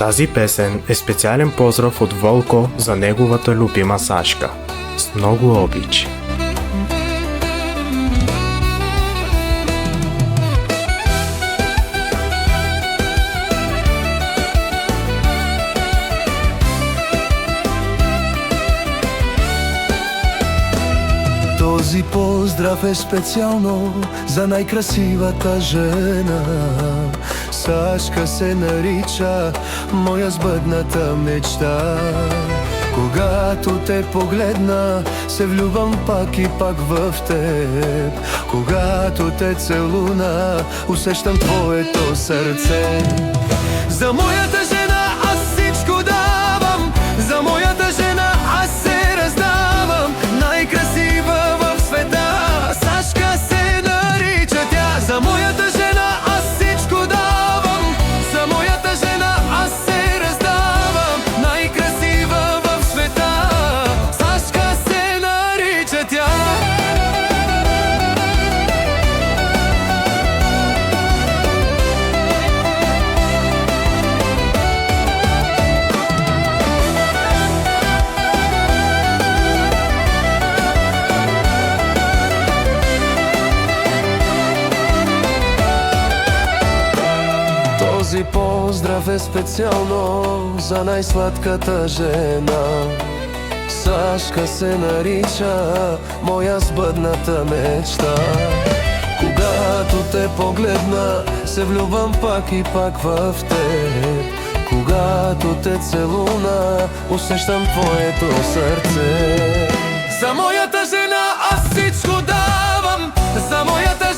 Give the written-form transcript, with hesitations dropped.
Тази песен е специален поздрав от Вълко за неговата любима Сашка. С много обич! Този поздрав е специално за най-красивата жена. Сашка се нарича моя сбъдната мечта. Когато те погледна, се влюбвам пак и пак в теб. Когато те целуна, усещам твоето сърце. За моята жена аз всичко давам, за моята жена аз се раздавам. Най-красива в света, Сашка се нарича тя. За моята жена аз всичко давам, за моята жена аз се раздавам. Най-красива в света, Сашка се нарича тя. Този поздрав е специално за най-сладката жена. Сашка се нарича моя сбъдната мечта. Когато те погледна, се влюбвам пак и пак в теб. Когато те целуна, усещам твоето сърце. За моята жена аз всичко давам, за моята